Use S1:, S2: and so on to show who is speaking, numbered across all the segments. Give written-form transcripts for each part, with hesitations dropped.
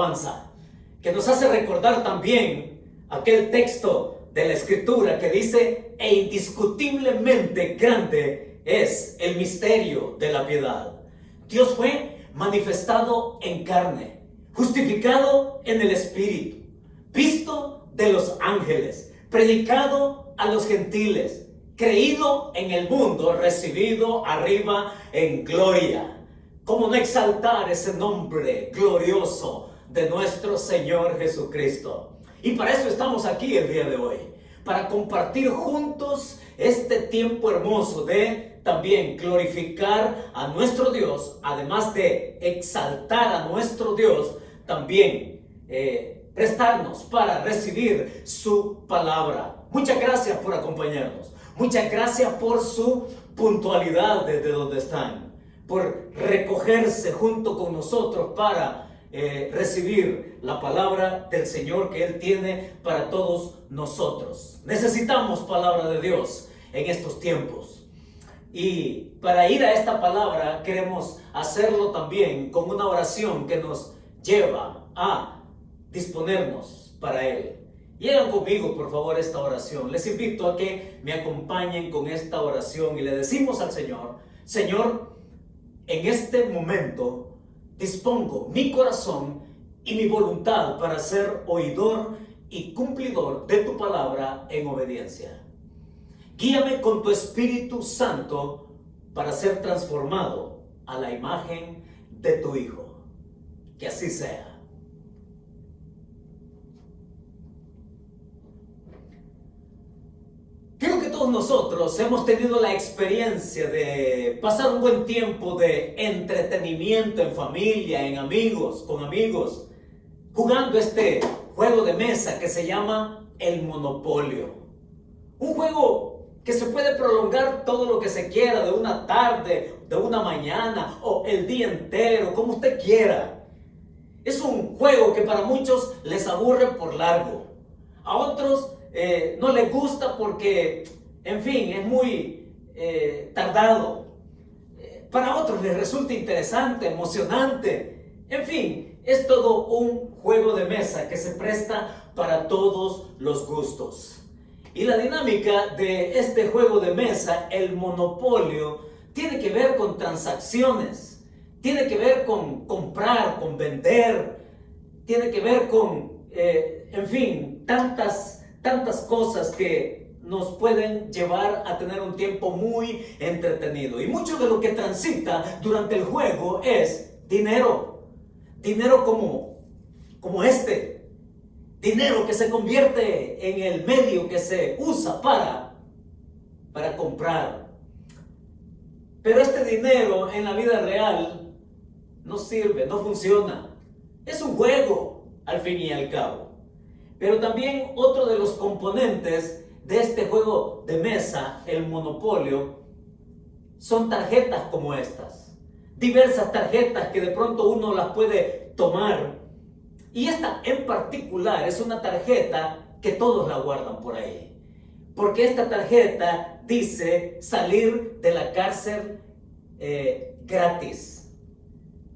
S1: alabanza, que nos hace recordar también aquel texto de la Escritura que dice: e indiscutiblemente grande es el misterio de la piedad. Dios fue manifestado en carne, justificado en el Espíritu, visto de los ángeles, predicado a los gentiles, creído en el mundo, recibido arriba en gloria. ¿Cómo no exaltar ese nombre glorioso de nuestro Señor Jesucristo? Y para eso estamos aquí el día de hoy, para compartir juntos este tiempo hermoso de también glorificar a nuestro Dios, además de exaltar a nuestro Dios, también prestarnos para recibir su palabra. Muchas gracias por acompañarnos, muchas gracias por su puntualidad desde donde están, por recogerse junto con nosotros para recibir la palabra del Señor que Él tiene para todos nosotros. Necesitamos palabra de Dios en estos tiempos. Y para ir a esta palabra queremos hacerlo también con una oración que nos lleva a disponernos para Él. Y hagan conmigo, por favor, esta oración. Les invito a que me acompañen con esta oración y le decimos al Señor: Señor, en este momento dispongo mi corazón y mi voluntad para ser oidor y cumplidor de tu palabra en obediencia. Guíame con tu Espíritu Santo para ser transformado a la imagen de tu Hijo. Que así sea. Creo que todos nosotros hemos tenido la experiencia de pasar un buen tiempo de entretenimiento en familia, en amigos, con amigos, jugando este juego de mesa que se llama el Monopolio. Un juego que se puede prolongar todo lo que se quiera, de una tarde, de una mañana o el día entero, como usted quiera. Es un juego que para muchos les aburre por largo, a otros no les gusta porque, en fin, es muy tardado. Para otros les resulta interesante, emocionante. En fin, es todo un juego de mesa que se presta para todos los gustos. Y la dinámica de este juego de mesa, el Monopolio, tiene que ver con transacciones, tiene que ver con comprar, con vender, tiene que ver con, en fin, tantas cosas que nos pueden llevar a tener un tiempo muy entretenido. Y mucho de lo que transita durante el juego es dinero. Dinero como este. Dinero que se convierte en el medio que se usa para comprar. Pero este dinero en la vida real no sirve, no funciona. Es un juego, al fin y al cabo. Pero también otro de los componentes de este juego de mesa, el Monopolio, son tarjetas como estas. Diversas tarjetas que de pronto uno las puede tomar. Y esta en particular es una tarjeta que todos la guardan por ahí. Porque esta tarjeta dice salir de la cárcel gratis.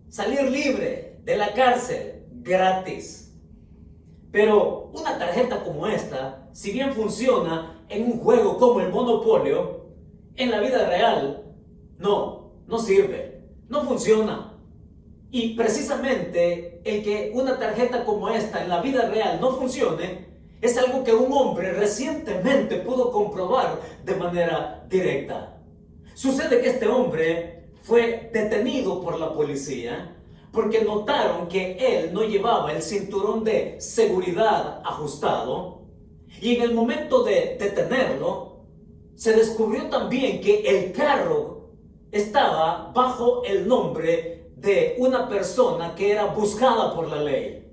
S1: Salir libre de la cárcel gratis. Pero una tarjeta como esta, si bien funciona en un juego como el Monopolio, en la vida real no sirve, no funciona. Y precisamente el que una tarjeta como esta en la vida real no funcione es algo que un hombre recientemente pudo comprobar de manera directa. Sucede que este hombre fue detenido por la policía porque notaron que él no llevaba el cinturón de seguridad ajustado, y en el momento de detenerlo se descubrió también que el carro estaba bajo el nombre de una persona que era buscada por la ley.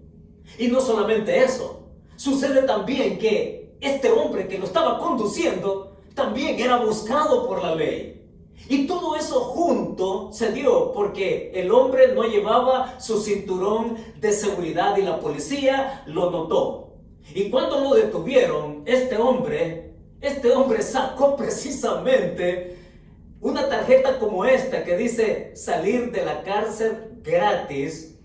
S1: Y no solamente eso, sucede también que este hombre que lo estaba conduciendo también era buscado por la ley. Y todo eso junto se dio porque el hombre no llevaba su cinturón de seguridad y la policía lo notó. Y cuando lo detuvieron, este hombre sacó precisamente una tarjeta como esta que dice salir de la cárcel gratis,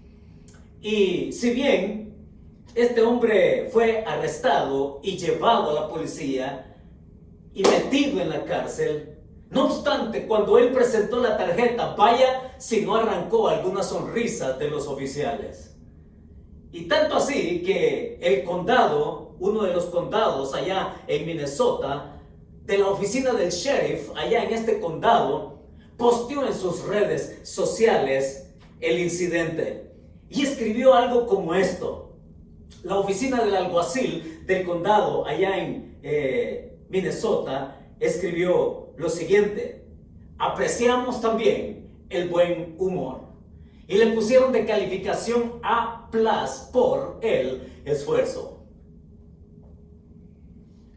S1: Y si bien este hombre fue arrestado y llevado a la policía y metido en la cárcel, no obstante, cuando él presentó la tarjeta, vaya si no arrancó algunas sonrisas de los oficiales. Y tanto así que el condado, uno de los condados allá en Minnesota, de la oficina del sheriff allá en este condado, posteó en sus redes sociales el incidente y escribió algo como esto. La oficina del alguacil del condado allá en Minnesota escribió lo siguiente: apreciamos también el buen humor. Y le pusieron de calificación A+ por el esfuerzo.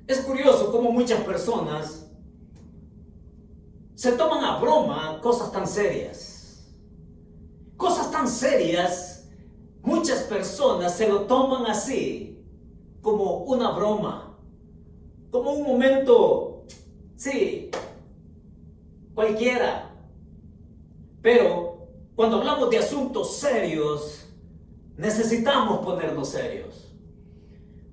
S1: Es curioso cómo muchas personas se toman a broma cosas tan serias. Cosas tan serias, muchas personas se lo toman así, como una broma, como un momento, sí, cualquiera. Pero cuando hablamos de asuntos serios, necesitamos ponernos serios.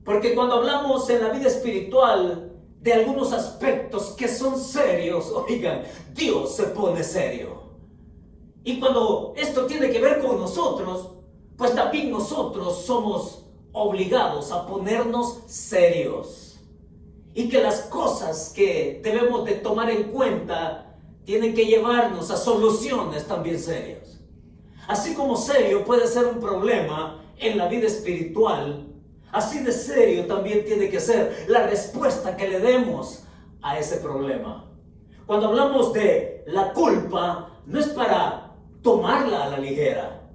S1: Porque cuando hablamos en la vida espiritual de algunos aspectos que son serios, oigan, Dios se pone serio. Y cuando esto tiene que ver con nosotros, pues también nosotros somos obligados a ponernos serios. Y que las cosas que debemos de tomar en cuenta tienen que llevarnos a soluciones también serias. Así como serio puede ser un problema en la vida espiritual, así de serio también tiene que ser la respuesta que le demos a ese problema. Cuando hablamos de la culpa, no es para tomarla a la ligera.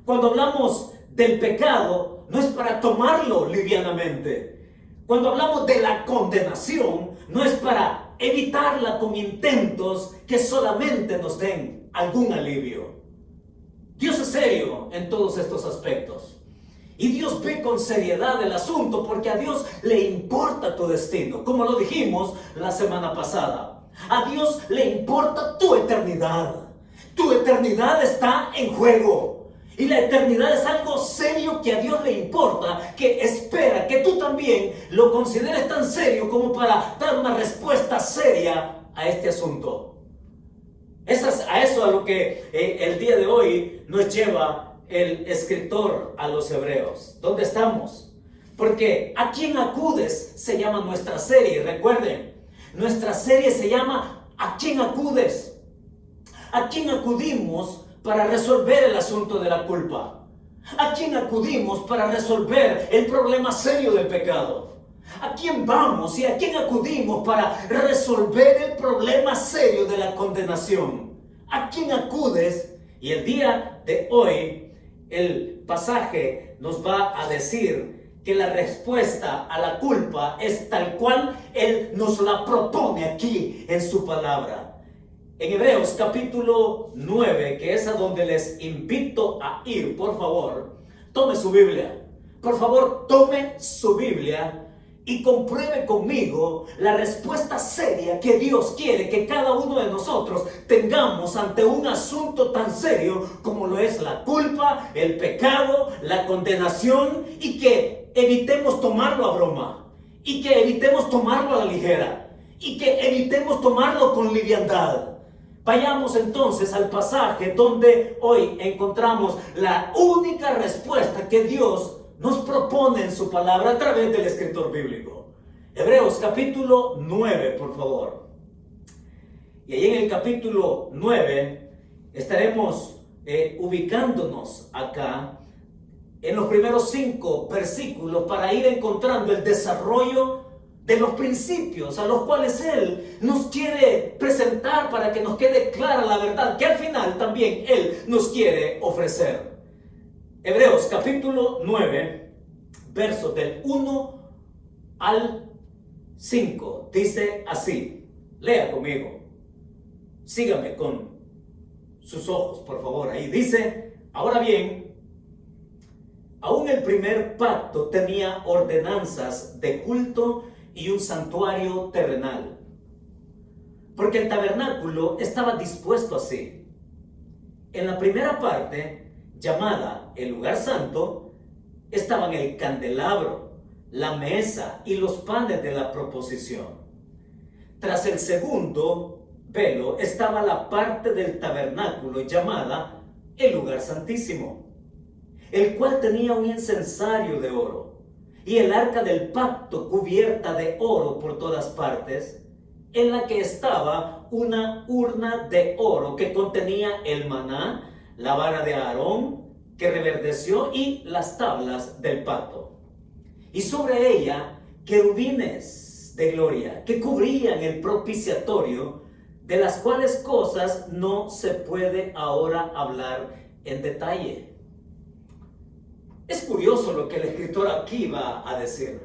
S1: Cuando hablamos del pecado, no es para tomarlo livianamente. Cuando hablamos de la condenación, no es para evitarla con intentos que solamente nos den algún alivio. Dios es serio en todos estos aspectos. Y Dios ve con seriedad el asunto porque a Dios le importa tu destino. Como lo dijimos la semana pasada, a Dios le importa tu eternidad. Tu eternidad está en juego. Y la eternidad es algo serio que a Dios le importa, que espera que tú también lo consideres tan serio como para dar una respuesta seria a este asunto. A eso a lo que el día de hoy nos lleva el escritor a los Hebreos. ¿Dónde estamos? Porque ¿a quién acudes? Se llama nuestra serie. Recuerden, nuestra serie se llama ¿a quién acudes? ¿A quién acudimos para resolver el asunto de la culpa? ¿A quién acudimos para resolver el problema serio del pecado? ¿A quién vamos y a quién acudimos para resolver el problema serio de la condenación? ¿A quién acudes? Y el día de hoy, el pasaje nos va a decir que la respuesta a la culpa es tal cual Él nos la propone aquí en su palabra. En Hebreos capítulo 9, que es a donde les invito a ir, por favor, tome su Biblia. Por favor, tome su Biblia y compruebe conmigo la respuesta seria que Dios quiere que cada uno de nosotros tengamos ante un asunto tan serio como lo es la culpa, el pecado, la condenación, y que evitemos tomarlo a broma, y que evitemos tomarlo a la ligera, y que evitemos tomarlo con liviandad. Vayamos entonces al pasaje donde hoy encontramos la única respuesta que Dios nos propone en su palabra a través del escritor bíblico. Hebreos capítulo 9, por favor. Y ahí en el capítulo 9 estaremos ubicándonos acá en los primeros 5 versículos para ir encontrando el desarrollo de los principios a los cuales Él nos quiere presentar para que nos quede clara la verdad que al final también Él nos quiere ofrecer. Hebreos capítulo 9, versos del 1 al 5, dice así. Lea conmigo. Sígame con sus ojos, por favor. Ahí dice: ahora bien, aún el primer pacto tenía ordenanzas de culto y un santuario terrenal, porque el tabernáculo estaba dispuesto así. En la primera parte, llamada el lugar santo, estaban el candelabro, la mesa y los panes de la proposición. Tras el segundo velo estaba la parte del tabernáculo llamada el lugar santísimo, el cual tenía un incensario de oro y el arca del pacto cubierta de oro por todas partes, en la que estaba una urna de oro que contenía el maná, la vara de Aarón que reverdeció y las tablas del pacto. Y sobre ella querubines de gloria que cubrían el propiciatorio, de las cuales cosas no se puede ahora hablar en detalle. Es curioso lo que el escritor aquí va a decir,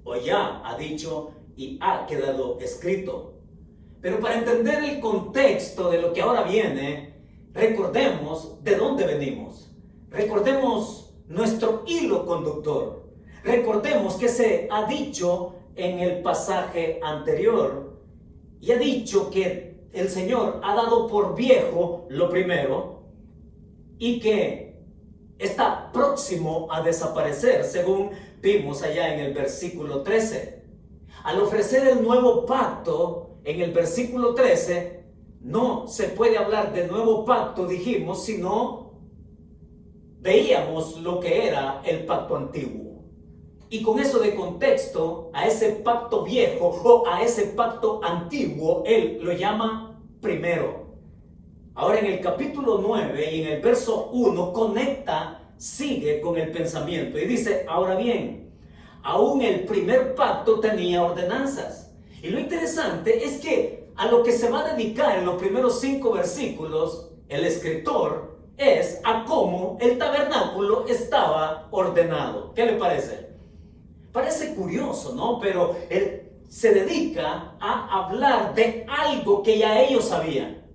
S1: o ya ha dicho y ha quedado escrito. Pero para entender el contexto de lo que ahora viene, recordemos de dónde venimos. Recordemos nuestro hilo conductor. Recordemos que se ha dicho en el pasaje anterior y ha dicho que el Señor ha dado por viejo lo primero y que está próximo a desaparecer, según vimos allá en el versículo 13. Al ofrecer el nuevo pacto, en el versículo 13, no se puede hablar de nuevo pacto, dijimos, sino veíamos lo que era el pacto antiguo. Y con eso de contexto, a ese pacto viejo o a ese pacto antiguo, él lo llama primero. Ahora en el capítulo 9 y en el verso 1 conecta, sigue con el pensamiento y dice, ahora bien, aún el primer pacto tenía ordenanzas. Y lo interesante es que a lo que se va a dedicar en los primeros 5 versículos, el escritor, es a cómo el tabernáculo estaba ordenado. ¿Qué le parece? Parece curioso, ¿no? Pero él se dedica a hablar de algo que ya ellos sabían.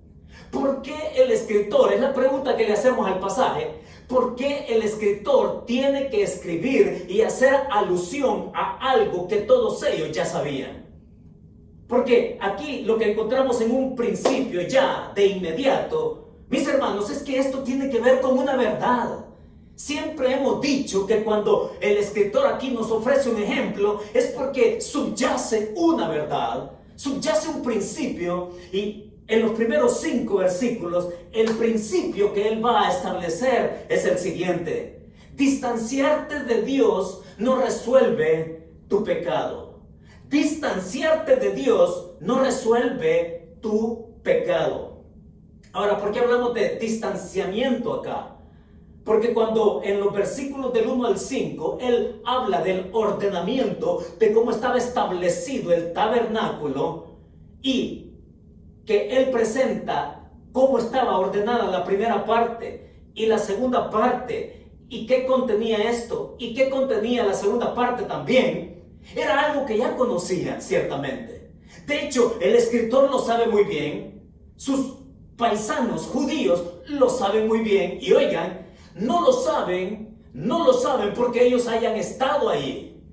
S1: ¿Por qué el escritor? Es la pregunta que le hacemos al pasaje. ¿Por qué el escritor tiene que escribir y hacer alusión a algo que todos ellos ya sabían? Porque aquí lo que encontramos en un principio ya de inmediato, mis hermanos, es que esto tiene que ver con una verdad. Siempre hemos dicho que cuando el escritor aquí nos ofrece un ejemplo es porque subyace una verdad, subyace un principio, y en los primeros 5 versículos el principio que él va a establecer es el siguiente: distanciarte de Dios no resuelve tu pecado. Distanciarte de Dios no resuelve tu pecado. Ahora, ¿por qué hablamos de distanciamiento acá? Porque cuando en los versículos del 1 al 5, él habla del ordenamiento, de cómo estaba establecido el tabernáculo, y que él presenta cómo estaba ordenada la primera parte y la segunda parte, y qué contenía esto, y qué contenía la segunda parte también, era algo que ya conocían ciertamente. De hecho, el escritor lo sabe muy bien, sus paisanos judíos lo saben muy bien, y oigan, no lo saben porque ellos hayan estado ahí.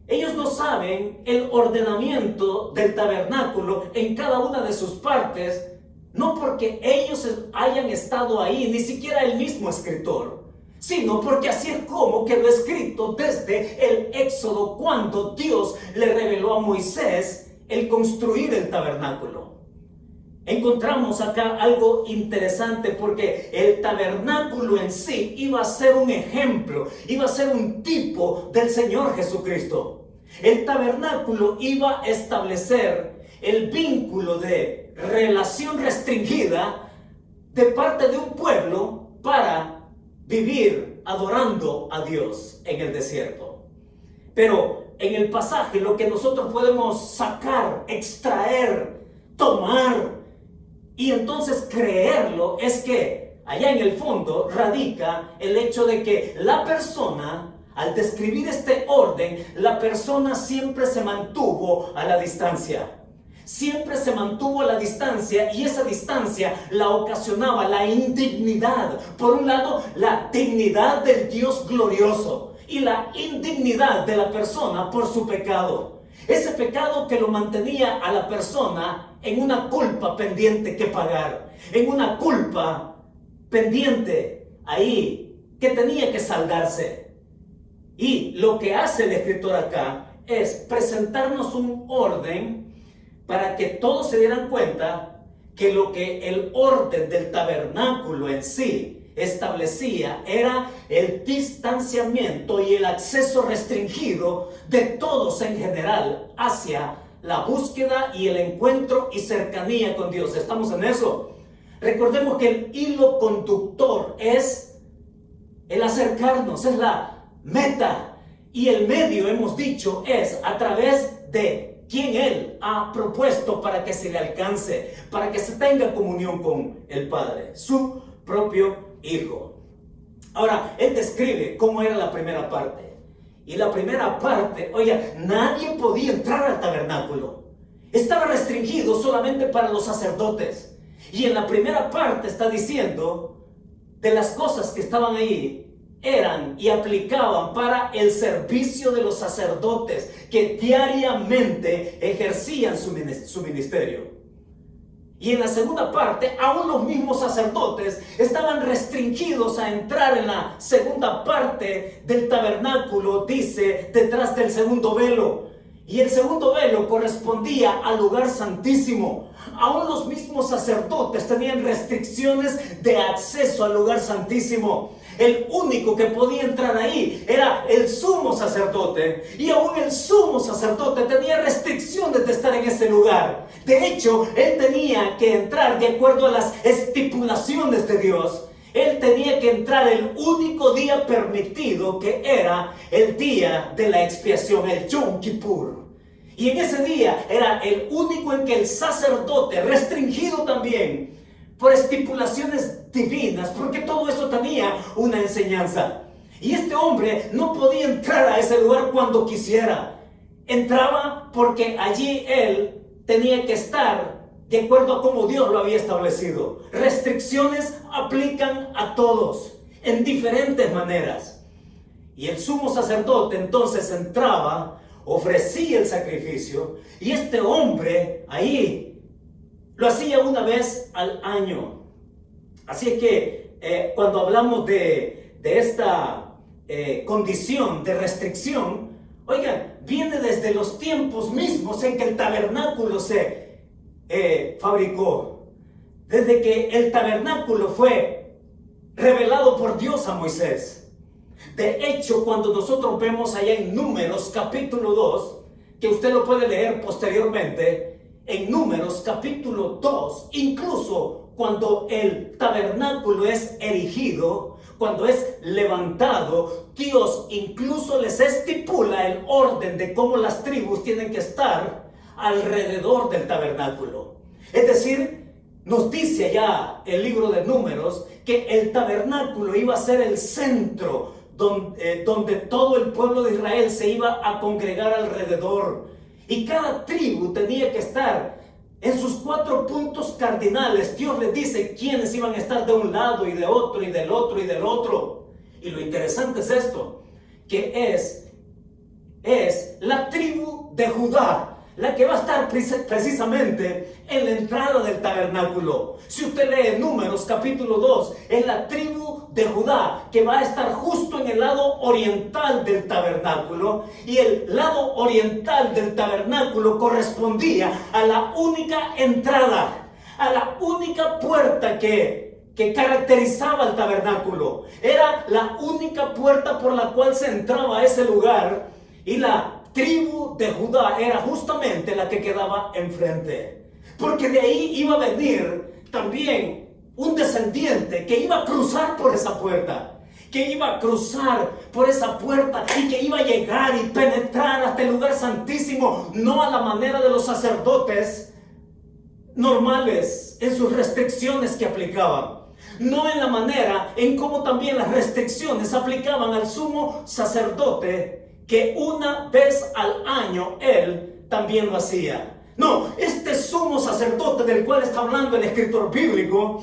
S1: Ellos no saben el ordenamiento del tabernáculo en cada una de sus partes, no porque ellos hayan estado ahí, ni siquiera el mismo escritor, sino porque así es como quedó escrito desde el Éxodo, cuando Dios le reveló a Moisés el construir el tabernáculo. Encontramos acá algo interesante, porque el tabernáculo en sí iba a ser un ejemplo, iba a ser un tipo del Señor Jesucristo. El tabernáculo iba a establecer el vínculo de relación restringida de parte de un pueblo para vivir adorando a Dios en el desierto. Pero en el pasaje lo que nosotros podemos sacar, extraer, tomar y entonces creerlo es que allá en el fondo radica el hecho de que la persona, al describir este orden, la persona siempre se mantuvo a la distancia. Siempre se mantuvo a la distancia, y esa distancia la ocasionaba la indignidad. Por un lado, la dignidad del Dios glorioso y la indignidad de la persona por su pecado. Ese pecado que lo mantenía a la persona en una culpa pendiente que pagar, en una culpa pendiente ahí que tenía que saldarse. Y lo que hace el escritor acá es presentarnos un orden para que todos se dieran cuenta que lo que el orden del tabernáculo en sí establecía era el distanciamiento y el acceso restringido de todos en general hacia la búsqueda y el encuentro y cercanía con Dios. ¿Estamos en eso? Recordemos que el hilo conductor es el acercarnos, es la meta, y el medio, hemos dicho, es a través de quien Él ha propuesto para que se le alcance, para que se tenga comunión con el Padre, su propio Hijo. Ahora, Él describe cómo era la primera parte. Y la primera parte, oiga, nadie podía entrar al tabernáculo. Estaba restringido solamente para los sacerdotes. Y en la primera parte está diciendo de las cosas que estaban ahí eran y aplicaban para el servicio de los sacerdotes que diariamente ejercían su ministerio. Y en la segunda parte, aún los mismos sacerdotes estaban restringidos a entrar en la segunda parte del tabernáculo, dice, detrás del segundo velo. Y el segundo velo correspondía al lugar santísimo. Aún los mismos sacerdotes tenían restricciones de acceso al lugar santísimo. El único que podía entrar ahí era el sumo sacerdote, y aún el sumo sacerdote tenía restricciones de estar en ese lugar. De hecho, él tenía que entrar de acuerdo a las estipulaciones de Dios. Él tenía que entrar el único día permitido, que era el día de la expiación, el Yom Kippur. Y en ese día era el único en que el sacerdote, restringido también por estipulaciones divinas, porque todo eso tenía una enseñanza. Y este hombre no podía entrar a ese lugar cuando quisiera. Entraba porque allí él tenía que estar de acuerdo a cómo Dios lo había establecido. Restricciones aplican a todos en diferentes maneras. Y el sumo sacerdote entonces entraba, ofrecía el sacrificio, y este hombre ahí lo hacía una vez al año. Así es que cuando hablamos de esta condición de restricción, oigan, viene desde los tiempos mismos en que el tabernáculo se fabricó. Desde que el tabernáculo fue revelado por Dios a Moisés. De hecho, cuando nosotros vemos allá en Números capítulo 2, que usted lo puede leer posteriormente, en Números capítulo 2, incluso cuando el tabernáculo es erigido, cuando es levantado, Dios incluso les estipula el orden de cómo las tribus tienen que estar alrededor del tabernáculo. Es decir, nos dice allá el libro de Números que el tabernáculo iba a ser el centro donde todo el pueblo de Israel se iba a congregar alrededor. Y cada tribu tenía que estar en sus 4 puntos cardinales. Dios les dice quiénes iban a estar de un lado y de otro y del otro y del otro. Y lo interesante es esto, que es la tribu de Judá la que va a estar precisamente en la entrada del tabernáculo. Si usted lee Números capítulo 2, es la tribu de Judá que va a estar justo en el lado oriental del tabernáculo, y el lado oriental del tabernáculo correspondía a la única entrada, a la única puerta que caracterizaba el tabernáculo. Era la única puerta por la cual se entraba a ese lugar, y la tribu de Judá era justamente la que quedaba enfrente, porque de ahí iba a venir también un descendiente que iba a cruzar por esa puerta, que iba a cruzar por esa puerta y que iba a llegar y penetrar hasta el lugar santísimo, no a la manera de los sacerdotes normales en sus restricciones que aplicaban, no en la manera en cómo también las restricciones aplicaban al sumo sacerdote, que una vez al año él también lo hacía. No, este sumo sacerdote del cual está hablando el escritor bíblico,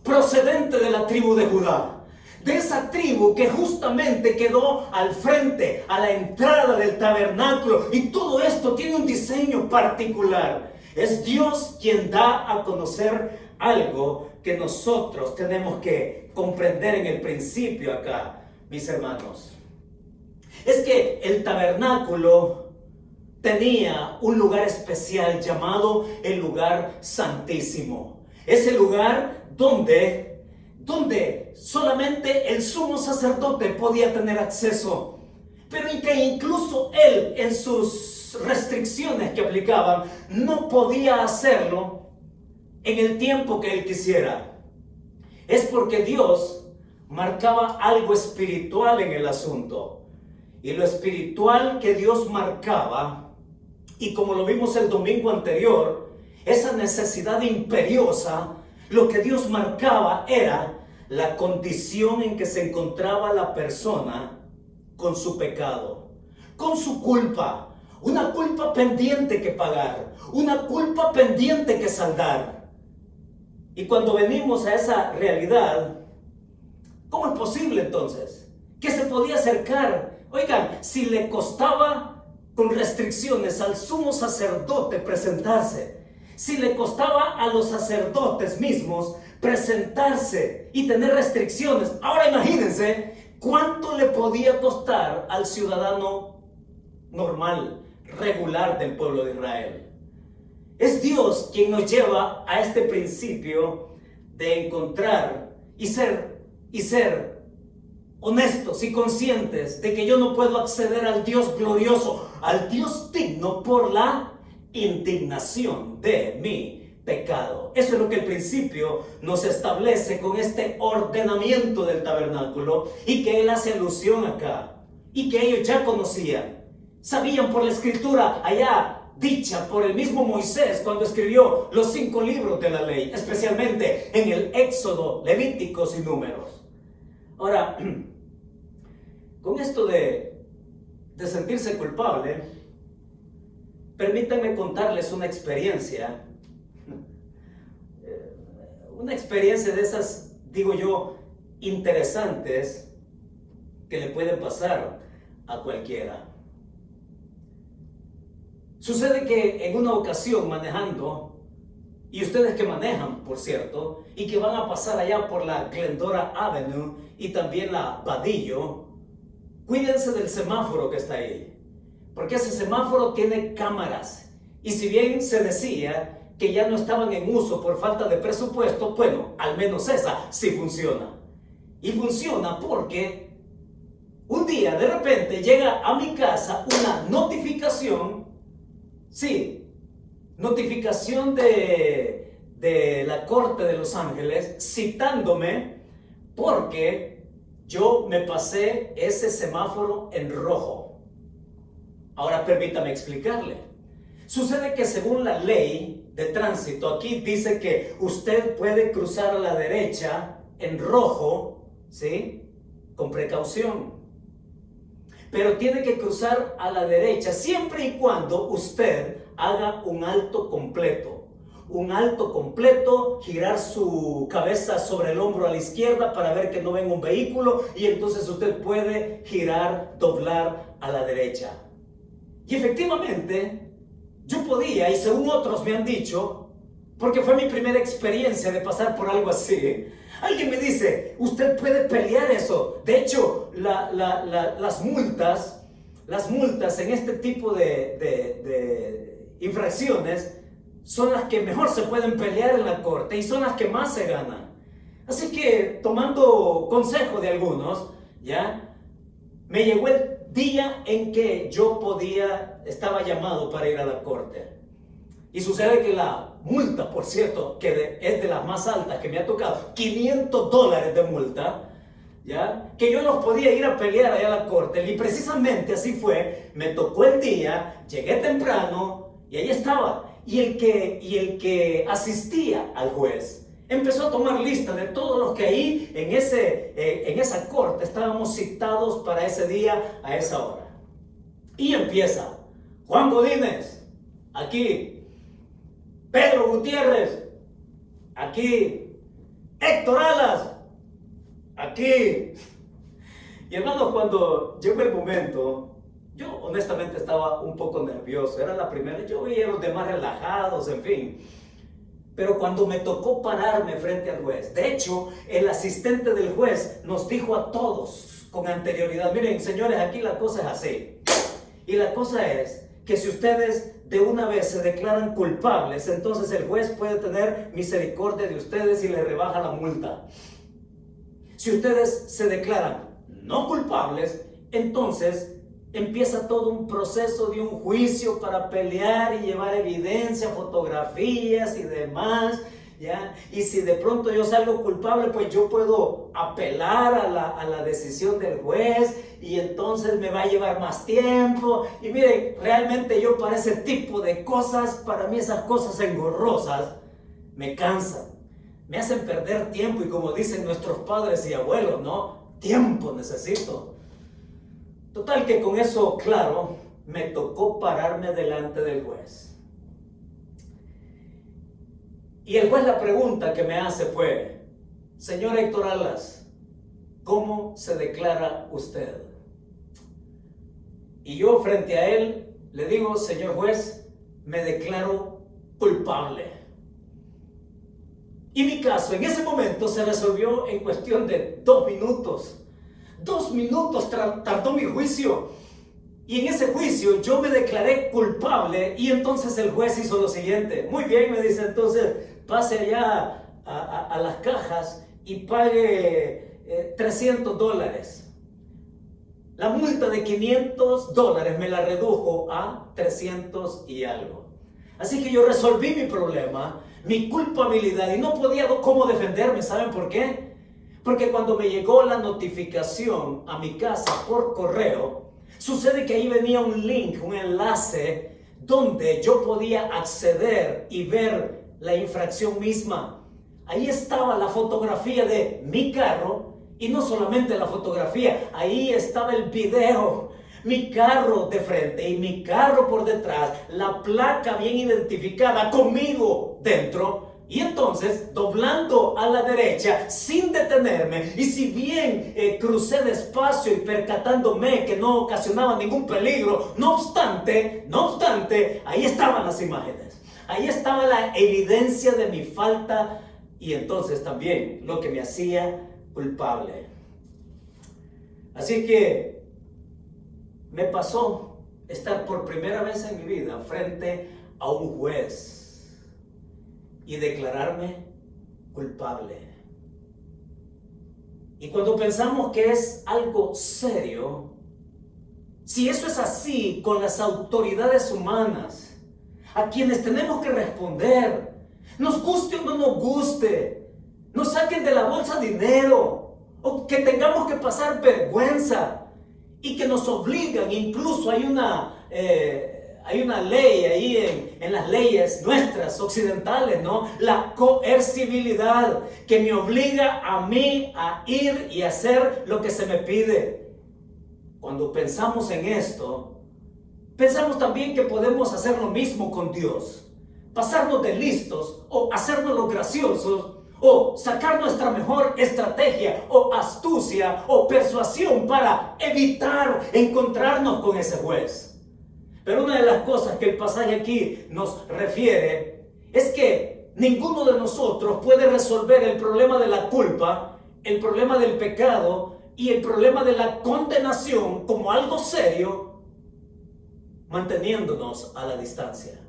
S1: procedente de la tribu de Judá, de esa tribu que justamente quedó al frente, a la entrada del tabernáculo, y todo esto tiene un diseño particular. Es Dios quien da a conocer algo que nosotros tenemos que comprender en el principio acá, mis hermanos, es que el tabernáculo tenía un lugar especial llamado el lugar santísimo. Ese lugar donde solamente el sumo sacerdote podía tener acceso, pero en que incluso él, en sus restricciones que aplicaban, no podía hacerlo en el tiempo que él quisiera. Es porque Dios marcaba algo espiritual en el asunto. Y lo espiritual que Dios marcaba, y como lo vimos el domingo anterior, esa necesidad imperiosa, lo que Dios marcaba era la condición en que se encontraba la persona con su pecado, con su culpa, una culpa pendiente que pagar, una culpa pendiente que saldar. Y cuando venimos a esa realidad, ¿cómo es posible entonces que se podía acercar? Oigan, si le costaba con restricciones al sumo sacerdote presentarse, si le costaba a los sacerdotes mismos presentarse y tener restricciones, ahora imagínense cuánto le podía costar al ciudadano normal, regular del pueblo de Israel. Es Dios quien nos lleva a este principio de encontrar y ser honestos y conscientes de que yo no puedo acceder al Dios glorioso, al Dios digno, por la indignación de mi pecado. Eso es lo que el principio nos establece con este ordenamiento del tabernáculo, y que él hace alusión acá, y que ellos ya conocían, sabían por la escritura allá dicha por el mismo Moisés cuando escribió los 5 libros de la ley, especialmente en el Éxodo, Levíticos y Números. Ahora, con esto de sentirse culpable, permítanme contarles una experiencia de esas, digo yo, interesantes, que le pueden pasar a cualquiera. Sucede que en una ocasión manejando, y ustedes que manejan, por cierto, y que van a pasar allá por la Glendora Avenue y también la Vadillo, cuídense del semáforo que está ahí, porque ese semáforo tiene cámaras, y si bien se decía que ya no estaban en uso por falta de presupuesto, bueno, al menos esa sí funciona. Y funciona porque un día de repente llega a mi casa una notificación, sí, notificación de la Corte de Los Ángeles citándome porque yo me pasé ese semáforo en rojo. Ahora permítame explicarle. Sucede que según la ley de tránsito, aquí dice que usted puede cruzar a la derecha en rojo, ¿sí? Con precaución. Pero tiene que cruzar a la derecha siempre y cuando usted haga un alto completo. Un alto completo, girar su cabeza sobre el hombro a la izquierda para ver que no venga un vehículo, y entonces usted puede girar, doblar a la derecha. Y efectivamente, yo podía, y según otros me han dicho, porque fue mi primera experiencia de pasar por algo así, alguien me dice, usted puede pelear eso. De hecho, las multas en este tipo de infracciones son las que mejor se pueden pelear en la corte y son las que más se ganan. Así que, tomando consejo de algunos, ya, me llegó el día en que yo estaba llamado para ir a la corte. Y sucede que la multa, por cierto, que es de las más altas que me ha tocado, $500 de multa, ¿ya? Que yo los podía ir a pelear allá a la corte. Y precisamente así fue. Me tocó el día, llegué temprano y ahí estaba. Y el que asistía al juez empezó a tomar lista de todos los que ahí en esa corte estábamos citados para ese día a esa hora. Y empieza: Juan Godínez, aquí. Pedro Gutiérrez, aquí. Héctor Alas, aquí. Y hermanos, cuando llegó el momento, yo honestamente estaba un poco nervioso. Era la primera, yo veía a los demás relajados, en fin. Pero cuando me tocó pararme frente al juez, de hecho, el asistente del juez nos dijo a todos con anterioridad, miren, señores, aquí la cosa es así. Y la cosa es que si ustedes de una vez se declaran culpables, entonces el juez puede tener misericordia de ustedes y les rebaja la multa. Si ustedes se declaran no culpables, entonces empieza todo un proceso de un juicio para pelear y llevar evidencia, fotografías y demás, ¿ya? Y si de pronto yo salgo culpable, pues yo puedo apelar a la decisión del juez y entonces me va a llevar más tiempo. Y miren, realmente yo para ese tipo de cosas, para mí esas cosas engorrosas me cansan, me hacen perder tiempo y como dicen nuestros padres y abuelos, ¿no? Tiempo necesito. Total que con eso claro, me tocó pararme delante del juez. Y el juez la pregunta que me hace fue, señor Héctor Alas, ¿cómo se declara usted? Y yo frente a él le digo, señor juez, me declaro culpable. Y mi caso en ese momento se resolvió en cuestión de 2 minutos. 2 minutos tardó mi juicio. Y en ese juicio yo me declaré culpable y entonces el juez hizo lo siguiente. Muy bien, me dice, entonces pase allá a las cajas y pague $300. La multa de $500 me la redujo a 300 y algo. Así que yo resolví mi problema, mi culpabilidad y no podía cómo defenderme. ¿Saben por qué? Porque cuando me llegó la notificación a mi casa por correo, sucede que ahí venía un link, un enlace, donde yo podía acceder y ver la infracción misma. Ahí estaba la fotografía de mi carro, y no solamente la fotografía, ahí estaba el video. Mi carro de frente y mi carro por detrás, la placa bien identificada conmigo dentro. Y entonces, doblando a la derecha, sin detenerme, y si bien crucé despacio y percatándome que no ocasionaba ningún peligro, no obstante, ahí estaban las imágenes. Ahí estaba la evidencia de mi falta y entonces también lo que me hacía culpable. Así que me pasó estar por primera vez en mi vida frente a un juez y declararme culpable. Y cuando pensamos que es algo serio, si eso es así con las autoridades humanas, a quienes tenemos que responder, nos guste o no nos guste, nos saquen de la bolsa dinero, o que tengamos que pasar vergüenza, y que nos obligan, incluso hay una ley ahí en las leyes nuestras occidentales, ¿no? La coercibilidad, que me obliga a mí a ir y hacer lo que se me pide. Cuando pensamos en esto, pensamos también que podemos hacer lo mismo con Dios, pasarnos de listos o hacernos los graciosos, o sacar nuestra mejor estrategia o astucia o persuasión para evitar encontrarnos con ese juez. Pero una de las cosas que el pasaje aquí nos refiere es que ninguno de nosotros puede resolver el problema de la culpa, el problema del pecado y el problema de la condenación como algo serio manteniéndonos a la distancia.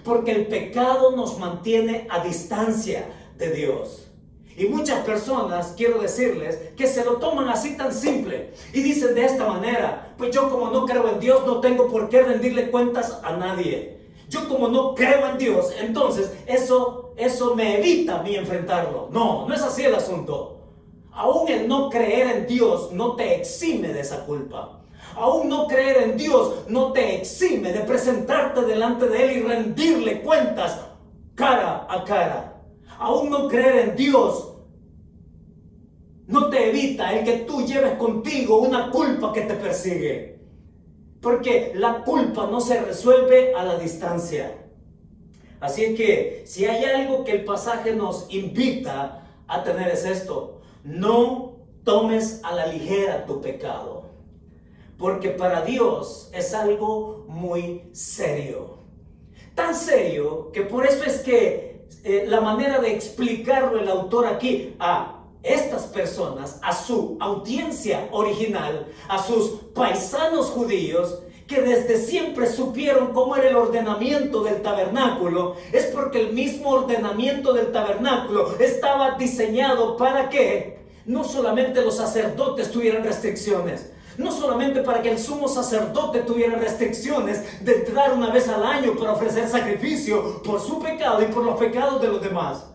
S1: Porque el pecado nos mantiene a distancia de Dios. Y muchas personas, quiero decirles, que se lo toman así tan simple y dicen de esta manera: pues yo como no creo en Dios no tengo por qué rendirle cuentas a nadie. Yo como no creo en Dios, entonces eso me evita a mí enfrentarlo. No, no es así el asunto. Aún el no creer en Dios no te exime de esa culpa. Aún no creer en Dios no te exime de presentarte delante de Él y rendirle cuentas cara a cara. Aún no creer en Dios no te evita el que tú lleves contigo una culpa que te persigue. Porque la culpa no se resuelve a la distancia. Así es que si hay algo que el pasaje nos invita a tener es esto: no tomes a la ligera tu pecado. Porque para Dios es algo muy serio. Tan serio que por eso es que la manera de explicarlo el autor aquí a estas personas, a su audiencia original, a sus paisanos judíos, que desde siempre supieron cómo era el ordenamiento del tabernáculo, es porque el mismo ordenamiento del tabernáculo estaba diseñado para que no solamente los sacerdotes tuvieran restricciones, no solamente para que el sumo sacerdote tuviera restricciones de entrar una vez al año para ofrecer sacrificio por su pecado y por los pecados de los demás.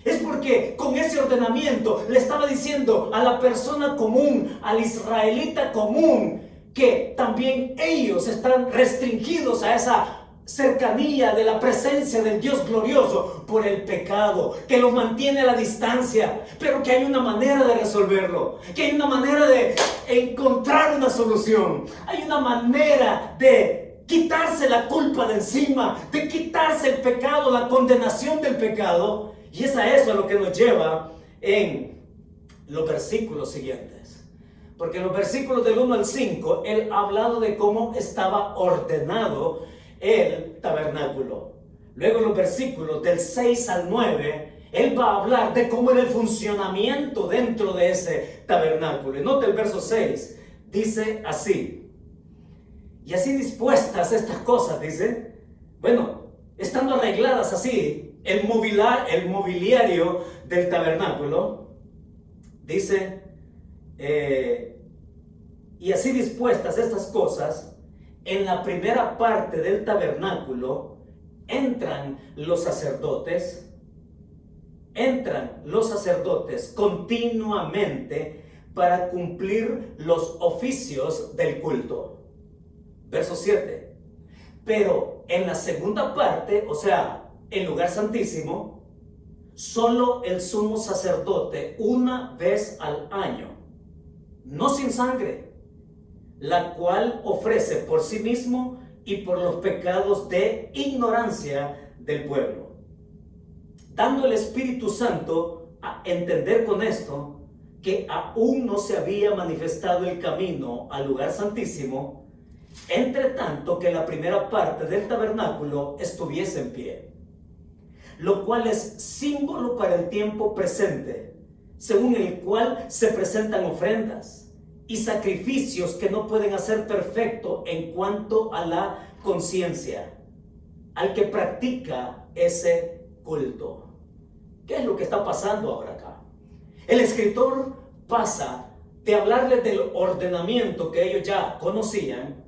S1: Es porque con ese ordenamiento le estaba diciendo a la persona común, al israelita común, que también ellos están restringidos a esa cercanía de la presencia del Dios glorioso por el pecado, que los mantiene a la distancia, pero que hay una manera de resolverlo, que hay una manera de encontrar una solución, hay una manera de quitarse la culpa de encima, de quitarse el pecado, la condenación del pecado. Y es a eso a lo que nos lleva en los versículos siguientes. Porque en los versículos del 1 al 5, él ha hablado de cómo estaba ordenado el tabernáculo. Luego en los versículos del 6 al 9, él va a hablar de cómo era el funcionamiento dentro de ese tabernáculo. Y nota el verso 6, dice así: y así dispuestas estas cosas, dice, bueno, estando arregladas así, el mobiliario del tabernáculo, dice, y así dispuestas estas cosas, en la primera parte del tabernáculo entran los sacerdotes continuamente para cumplir los oficios del culto. Verso 7. Pero en la segunda parte, o sea, el lugar santísimo, solo el sumo sacerdote una vez al año, no sin sangre, la cual ofrece por sí mismo y por los pecados de ignorancia del pueblo. Dando el Espíritu Santo a entender con esto que aún no se había manifestado el camino al lugar santísimo, entre tanto que la primera parte del tabernáculo estuviese en pie, lo cual es símbolo para el tiempo presente, según el cual se presentan ofrendas y sacrificios que no pueden hacer perfecto en cuanto a la conciencia al que practica ese culto. ¿Qué es lo que está pasando ahora acá? El escritor pasa de hablarles del ordenamiento que ellos ya conocían,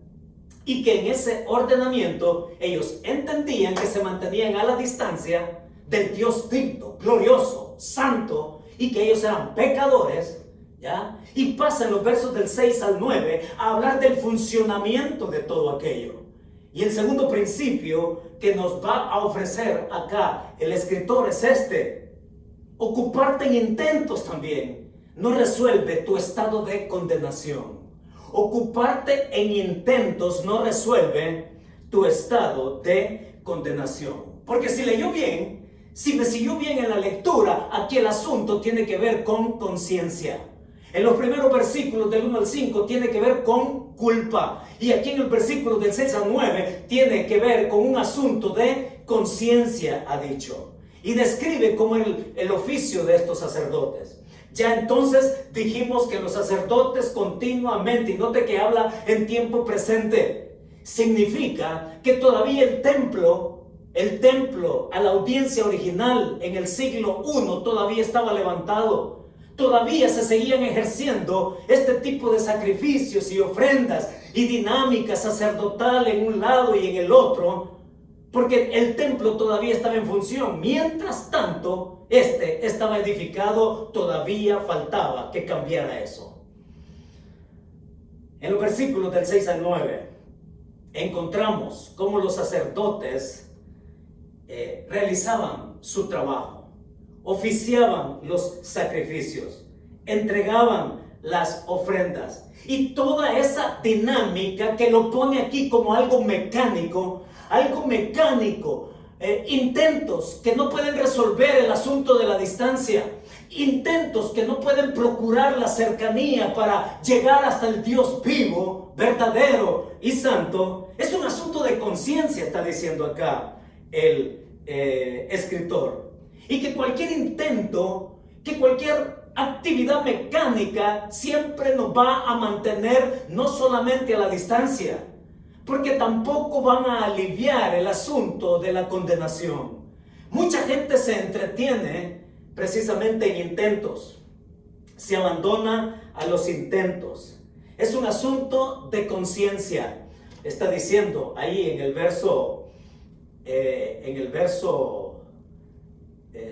S1: y que en ese ordenamiento ellos entendían que se mantenían a la distancia del Dios digno, glorioso, santo, y que ellos eran pecadores, ¿ya? Y pasan los versos del 6 al 9 a hablar del funcionamiento de todo aquello. Y el segundo principio que nos va a ofrecer acá el escritor es este: ocuparte en intentos también no resuelve tu estado de condenación. Ocuparte en intentos no resuelve tu estado de condenación. Porque si leyó bien, si me siguió bien en la lectura, aquí el asunto tiene que ver con conciencia. En los primeros versículos del 1 al 5 tiene que ver con culpa. Y aquí en el versículo del 6 al 9 tiene que ver con un asunto de conciencia, ha dicho. Y describe como el oficio de estos sacerdotes. Ya entonces dijimos que los sacerdotes continuamente, y note que habla en tiempo presente, significa que todavía el templo a la audiencia original en el siglo I todavía estaba levantado. Todavía se seguían ejerciendo este tipo de sacrificios y ofrendas y dinámica sacerdotal en un lado y en el otro, porque el templo todavía estaba en función. Mientras tanto, este estaba edificado, todavía faltaba que cambiara eso. En los versículos del 6 al 9 encontramos cómo los sacerdotes realizaban su trabajo, oficiaban los sacrificios, entregaban las ofrendas, y toda esa dinámica que lo pone aquí como algo mecánico, intentos que no pueden resolver el asunto de la distancia, intentos que no pueden procurar la cercanía para llegar hasta el Dios vivo, verdadero y santo. Es un asunto de conciencia, está diciendo acá el escritor. y que cualquier intento, que cualquier actividad mecánica siempre nos va a mantener no solamente a la distancia, porque tampoco van a aliviar el asunto de la condenación. Mucha gente se entretiene precisamente en intentos, se abandona a los intentos. Es un asunto de conciencia. Está diciendo ahí en el verso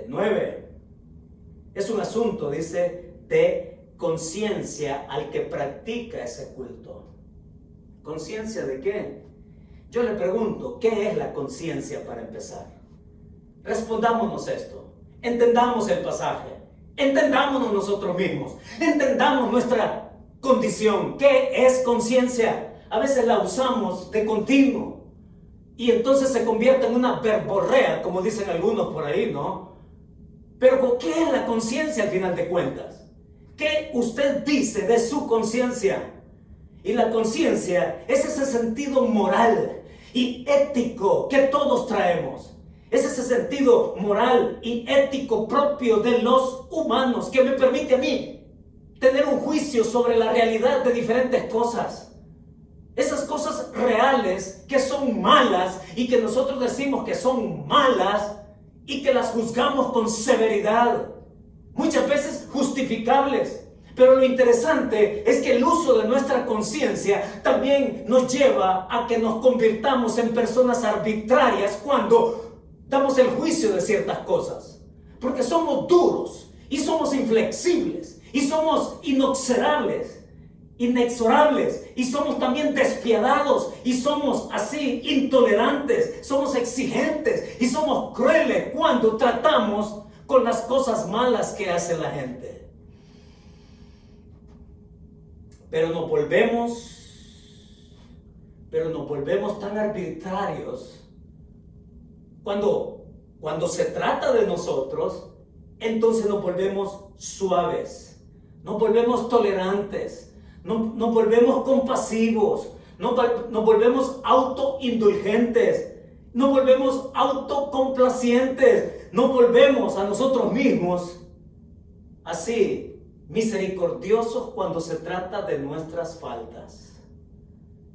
S1: 9. Es un asunto, dice, de conciencia al que practica ese culto. ¿Conciencia de qué? Yo le pregunto, ¿qué es la conciencia para empezar? Respondámonos esto. Entendamos el pasaje. Entendámonos nosotros mismos. Entendamos nuestra condición. ¿Qué es conciencia? A veces la usamos de continuo y entonces se convierte en una verborrea, como dicen algunos por ahí, ¿no? Pero ¿qué es la conciencia al final de cuentas? ¿Qué usted dice de su conciencia? Y la conciencia es ese sentido moral y ético que todos traemos. Es ese sentido moral y ético propio de los humanos que me permite a mí tener un juicio sobre la realidad de diferentes cosas. Esas cosas reales que son malas y que nosotros decimos que son malas y que las juzgamos con severidad, muchas veces justificables. Pero lo interesante es que el uso de nuestra conciencia también nos lleva a que nos convirtamos en personas arbitrarias cuando damos el juicio de ciertas cosas. Porque somos duros y somos inflexibles y somos inexorables y somos también despiadados y somos así intolerantes, somos exigentes y somos crueles cuando tratamos con las cosas malas que hace la gente. Pero nos volvemos tan arbitrarios cuando se trata de nosotros. Entonces nos volvemos suaves, nos volvemos tolerantes, nos volvemos compasivos, nos volvemos autoindulgentes, nos volvemos autocomplacientes, nos volvemos a nosotros mismos así misericordiosos cuando se trata de nuestras faltas.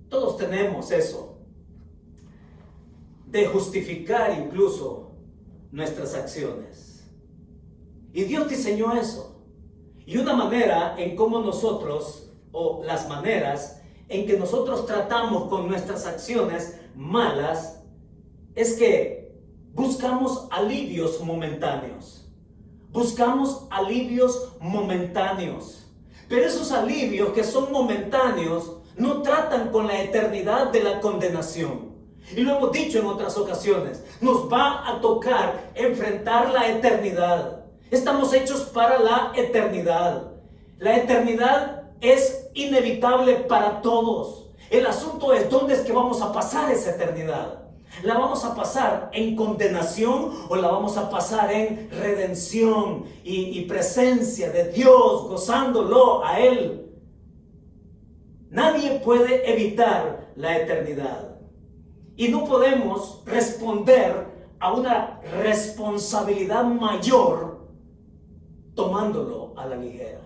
S1: Todos tenemos eso, de justificar incluso nuestras acciones. Y Dios diseñó eso. Y una manera en cómo nosotros, o las maneras en que nosotros tratamos con nuestras acciones malas, es que buscamos alivios momentáneos. Buscamos alivios momentáneos. Pero esos alivios que son momentáneos no tratan con la eternidad de la condenación. Y lo hemos dicho en otras ocasiones, nos va a tocar enfrentar la eternidad. Estamos hechos para la eternidad. La eternidad es inevitable para todos. El asunto es dónde es que vamos a pasar esa eternidad. ¿La vamos a pasar en condenación o la vamos a pasar en redención y presencia de Dios, gozándolo a Él? Nadie puede evitar la eternidad. Y no podemos responder a una responsabilidad mayor tomándolo a la ligera,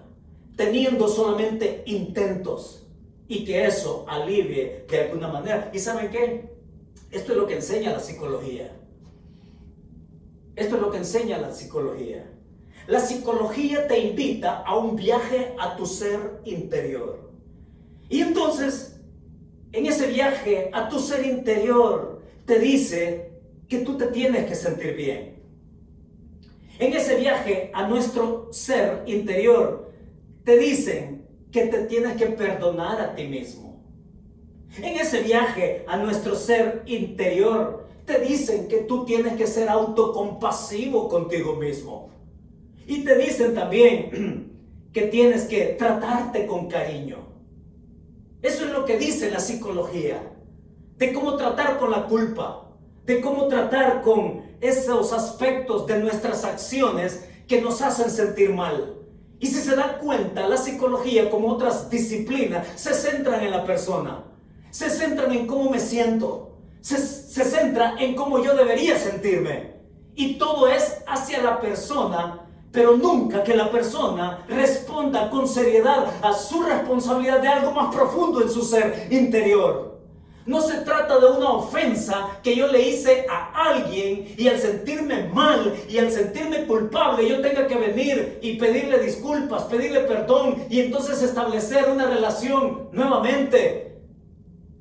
S1: teniendo solamente intentos y que eso alivie de alguna manera. ¿Y saben qué? Esto es lo que enseña la psicología. Esto es lo que enseña la psicología. La psicología te invita a un viaje a tu ser interior. Y entonces, en ese viaje a tu ser interior, te dice que tú te tienes que sentir bien. En ese viaje a nuestro ser interior, te dicen que te tienes que perdonar a ti mismo. En ese viaje a nuestro ser interior, te dicen que tú tienes que ser autocompasivo contigo mismo. Y te dicen también que tienes que tratarte con cariño. Eso es lo que dice la psicología, de cómo tratar con la culpa, de cómo tratar con esos aspectos de nuestras acciones que nos hacen sentir mal. Y si se dan cuenta, la psicología, como otras disciplinas, se centran en la persona. Se centran en cómo me siento. Se centra en cómo yo debería sentirme. y todo es hacia la persona, pero nunca que la persona responda con seriedad a su responsabilidad de algo más profundo en su ser interior. No se trata de una ofensa que yo le hice a alguien y al sentirme mal y al sentirme culpable yo tenga que venir y pedirle disculpas, pedirle perdón y entonces establecer una relación nuevamente.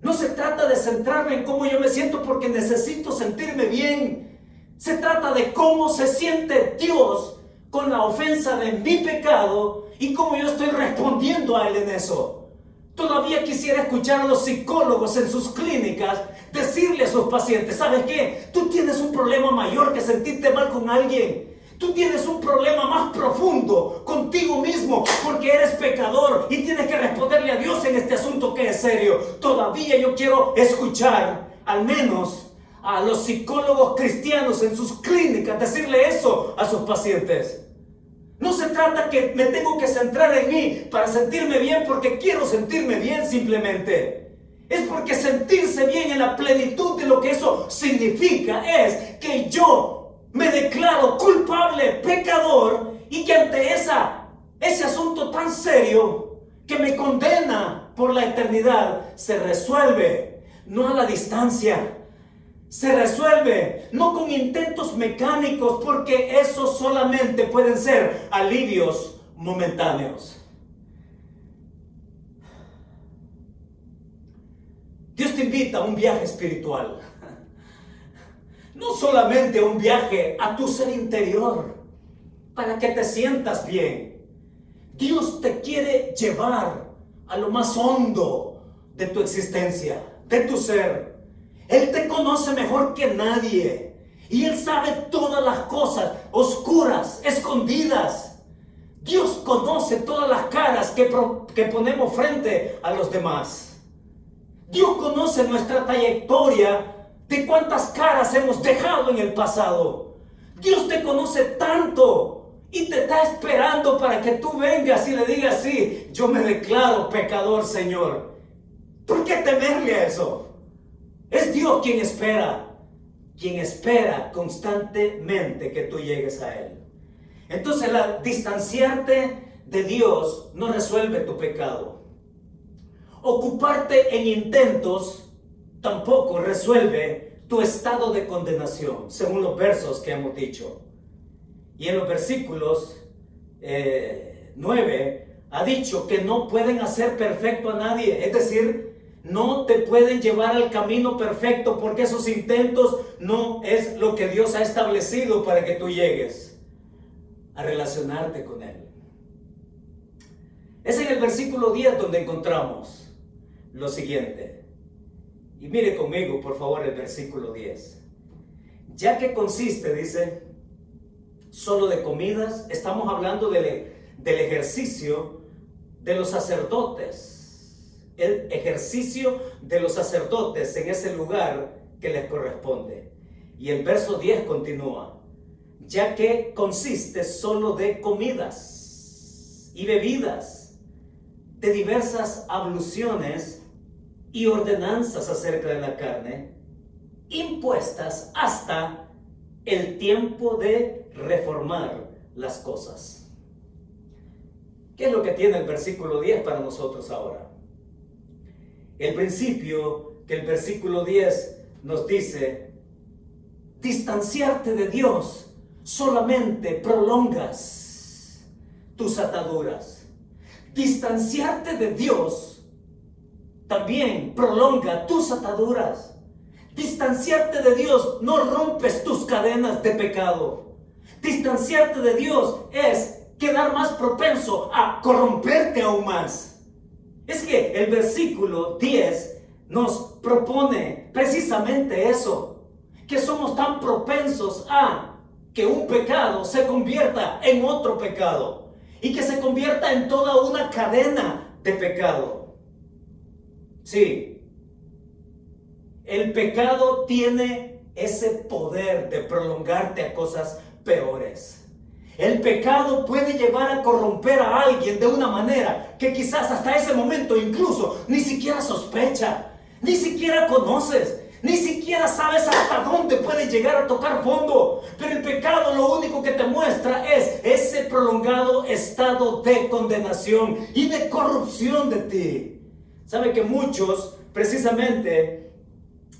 S1: No se trata de centrarme en cómo yo me siento porque necesito sentirme bien. Se trata de cómo se siente Dios con la ofensa de mi pecado y cómo yo estoy respondiendo a Él en eso. Todavía quisiera escuchar a los psicólogos en sus clínicas decirle a sus pacientes, ¿sabes qué? Tú tienes un problema mayor que sentirte mal con alguien. Tú tienes un problema más profundo contigo mismo porque eres pecador y tienes que responderle a Dios en este asunto que es serio. Todavía yo quiero escuchar al menos a los psicólogos cristianos en sus clínicas decirle eso a sus pacientes. No se trata que me tengo que centrar en mí para sentirme bien porque quiero sentirme bien simplemente. Es porque sentirse bien en la plenitud de lo que eso significa es que yo me declaro culpable, pecador y que ante ese asunto tan serio que me condena por la eternidad se resuelve, no a la distancia. Se resuelve, no con intentos mecánicos, porque esos solamente pueden ser alivios momentáneos. Dios te invita a un viaje espiritual. No solamente a un viaje a tu ser interior, para que te sientas bien. Dios te quiere llevar a lo más hondo de tu existencia, de tu ser. Él te conoce mejor que nadie y Él sabe todas las cosas oscuras, escondidas. Dios conoce todas las caras que ponemos frente a los demás. Dios conoce nuestra trayectoria de cuántas caras hemos dejado en el pasado. Dios te conoce tanto y te está esperando para que tú vengas y le digas, sí, yo me declaro pecador, Señor. ¿Por qué temerle a eso? Es Dios quien espera constantemente que tú llegues a Él. Entonces, distanciarte de Dios no resuelve tu pecado. Ocuparte en intentos tampoco resuelve tu estado de condenación, según los versos que hemos dicho. Y en los versículos 9 ha dicho que no pueden hacer perfecto a nadie, es decir, no te pueden llevar al camino perfecto porque esos intentos no es lo que Dios ha establecido para que tú llegues a relacionarte con Él. Es en el versículo 10 donde encontramos lo siguiente. Y mire conmigo, por favor, el versículo 10. Ya que consiste, dice, solo de comidas, estamos hablando del ejercicio de los sacerdotes. El ejercicio de los sacerdotes en ese lugar que les corresponde. Y el verso 10 continúa, ya que consiste solo de comidas y bebidas, de diversas abluciones y ordenanzas acerca de la carne, impuestas hasta el tiempo de reformar las cosas. ¿Qué es lo que tiene el versículo 10 para nosotros ahora? El principio que el versículo 10 nos dice, distanciarte de Dios solamente prolongas tus ataduras. Distanciarte de Dios también prolonga tus ataduras. Distanciarte de Dios no rompes tus cadenas de pecado. Distanciarte de Dios es quedar más propenso a corromperte aún más. Es que el versículo 10 nos propone precisamente eso, que somos tan propensos a que un pecado se convierta en otro pecado y que se convierta en toda una cadena de pecado. Sí, el pecado tiene ese poder de prolongarte a cosas peores. El pecado puede llevar a corromper a alguien de una manera que quizás hasta ese momento incluso ni siquiera sospecha, ni siquiera conoces, ni siquiera sabes hasta dónde puede llegar a tocar fondo. Pero el El pecado lo único que te muestra es ese prolongado estado de condenación y de corrupción de ti. ¿Sabe que muchos, precisamente,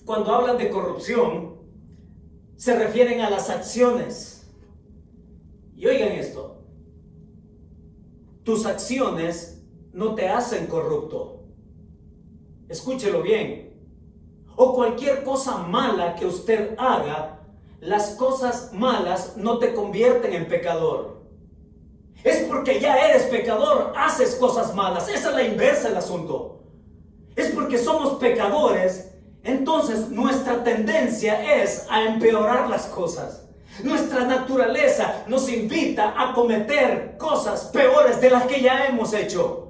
S1: cuando hablan de corrupción, se refieren a las acciones? Y oigan esto, tus acciones no te hacen corrupto. Escúchelo bien. O cualquier cosa mala que usted haga, las cosas malas no te convierten en pecador. Es porque ya eres pecador, haces cosas malas. Esa es la inversa del asunto. Es porque somos pecadores, entonces nuestra tendencia es a empeorar las cosas. Nuestra naturaleza nos invita a cometer cosas peores de las que ya hemos hecho.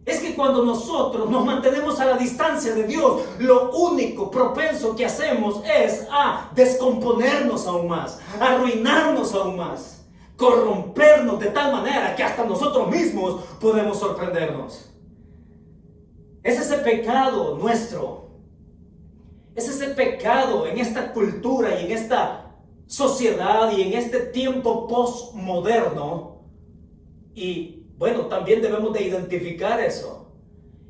S1: Es que cuando nosotros nos mantenemos a la distancia de Dios, lo único propenso que hacemos es a descomponernos aún más, a arruinarnos aún más, corrompernos de tal manera que hasta nosotros mismos podemos sorprendernos. Es ese pecado nuestro, es ese pecado en esta cultura y en esta sociedad y en este tiempo postmoderno. Y bueno, también debemos de identificar eso.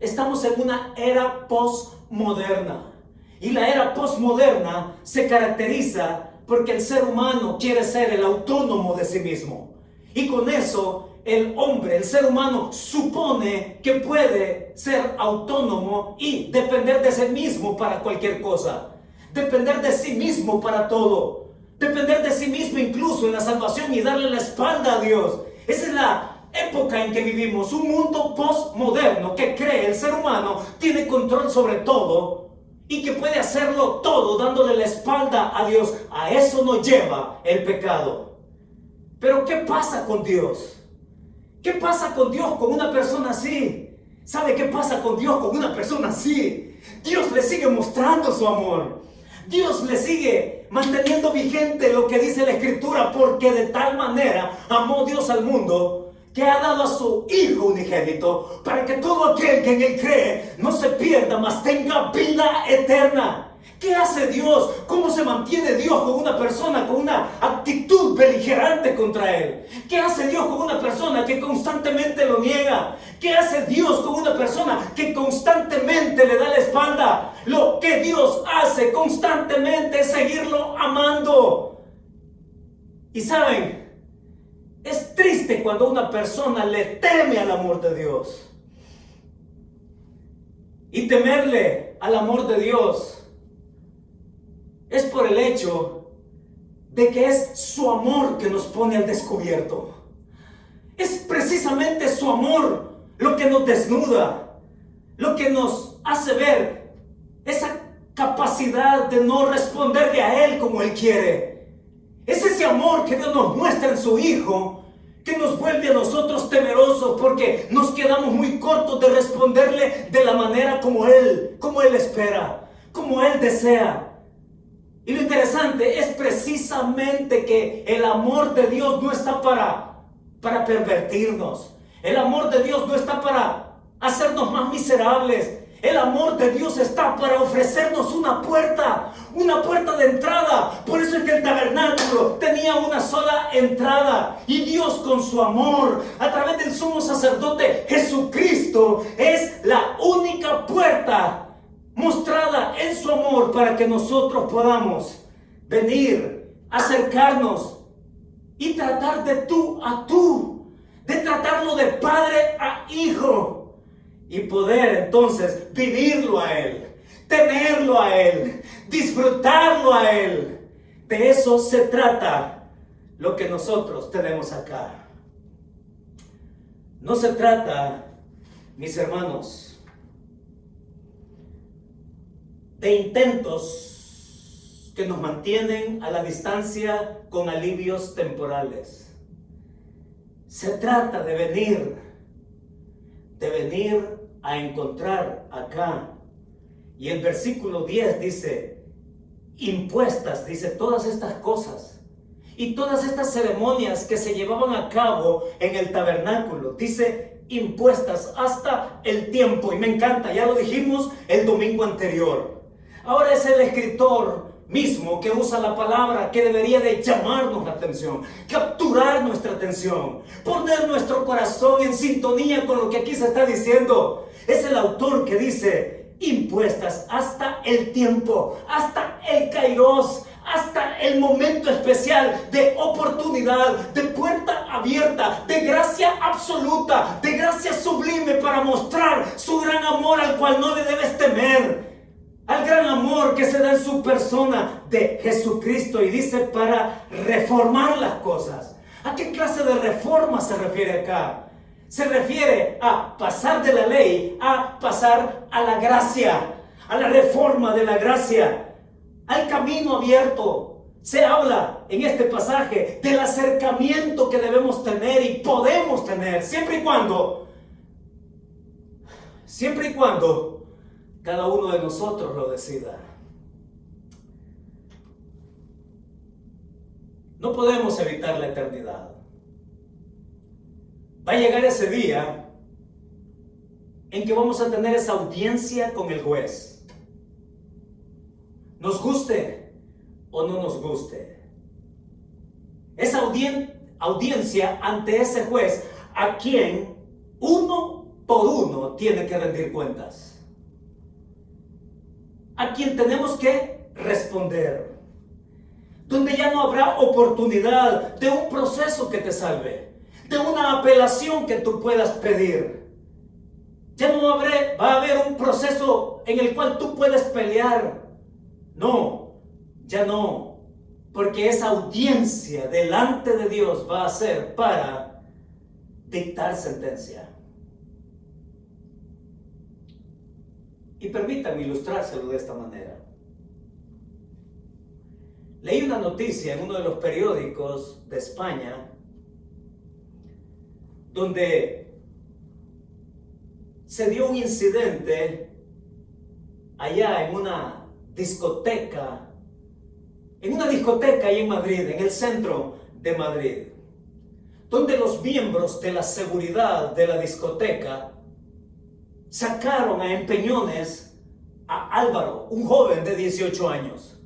S1: Estamos en una era postmoderna. Y la era postmoderna se caracteriza porque el ser humano quiere ser el autónomo de sí mismo. Y con eso, el hombre, el ser humano, supone que puede ser autónomo y depender de sí mismo para cualquier cosa. Depender de sí mismo para todo. Depender de sí mismo incluso en la salvación y darle la espalda a Dios. Esa es la época en que vivimos, un mundo postmoderno que cree el ser humano tiene control sobre todo y que puede hacerlo todo dándole la espalda a Dios. A eso nos lleva el pecado. Pero ¿qué pasa con Dios? ¿Qué pasa con Dios con una persona así? ¿Sabe qué pasa con Dios con una persona así? Dios le sigue mostrando su amor. Dios le sigue manteniendo vigente lo que dice la Escritura, porque de tal manera amó Dios al mundo que ha dado a su Hijo unigénito para que todo aquel que en Él cree no se pierda, mas tenga vida eterna. ¿Qué hace Dios? ¿Cómo se mantiene Dios con una persona con una actitud beligerante contra Él? ¿Qué hace Dios con una persona que constantemente lo niega? ¿Qué hace Dios con una persona que constantemente le da la espalda? Lo que Dios hace constantemente es seguirlo amando. Y saben, es triste cuando una persona le teme al amor de Dios. Y temerle al amor de Dios es por el hecho de que es su amor que nos pone al descubierto. Es precisamente su amor lo que nos desnuda, lo que nos hace ver esa capacidad de no responderle a Él como Él quiere. Es ese amor que Dios nos muestra en su Hijo que nos vuelve a nosotros temerosos porque nos quedamos muy cortos de responderle de la manera como Él espera, como Él desea. Y lo interesante es precisamente que el amor de Dios no está para pervertirnos. El amor de Dios no está para hacernos más miserables. El amor de Dios está para ofrecernos una puerta de entrada. Por eso es que el tabernáculo tenía una sola entrada. Y Dios, con su amor, a través del sumo sacerdote Jesucristo, es la única puerta mostrada en su amor para que nosotros podamos venir, acercarnos y tratar de tú a tú, de tratarlo de padre a hijo y poder entonces vivirlo a Él, tenerlo a Él, disfrutarlo a Él. De eso se trata lo que nosotros tenemos acá. No se trata, mis hermanos, de intentos que nos mantienen a la distancia con alivios temporales. Se trata de venir a encontrar acá. Y el versículo 10 dice, impuestas, dice, todas estas cosas y todas estas ceremonias que se llevaban a cabo en el tabernáculo, dice, impuestas hasta el tiempo. Y me encanta, ya lo dijimos el domingo anterior. Ahora es el escritor mismo que usa la palabra que debería de llamarnos la atención, capturar nuestra atención, poner nuestro corazón en sintonía con lo que aquí se está diciendo. Es el autor que dice: impuestas hasta el tiempo, hasta el kairos, hasta el momento especial de oportunidad, de puerta abierta, de gracia absoluta, de gracia sublime para mostrar su gran amor al cual no le debes temer. Al gran amor que se da en su persona de Jesucristo, y dice para reformar las cosas. ¿A qué clase de reforma se refiere acá? Se refiere a pasar de la ley a pasar a la gracia, a la reforma de la gracia, al camino abierto. Se habla en este pasaje del acercamiento que debemos tener y podemos tener, siempre y cuando cada uno de nosotros lo decida. No podemos evitar la eternidad. Va a llegar ese día en que vamos a tener esa audiencia con el juez. Nos guste o no nos guste. Esa audiencia ante ese juez a quien uno por uno tiene que rendir cuentas. A quien tenemos que responder. Donde ya no habrá oportunidad de un proceso que te salve, de una apelación que tú puedas pedir. Ya no va a haber un proceso en el cual tú puedes pelear. No, ya no. Porque esa audiencia delante de Dios va a ser para dictar sentencia. Y permítanme ilustrárselo de esta manera. Leí una noticia en uno de los periódicos de España donde se dio un incidente allá en una discoteca ahí en Madrid, en el centro de Madrid, donde los miembros de la seguridad de la discoteca sacaron a empeñones a Álvaro, un joven de 18 años.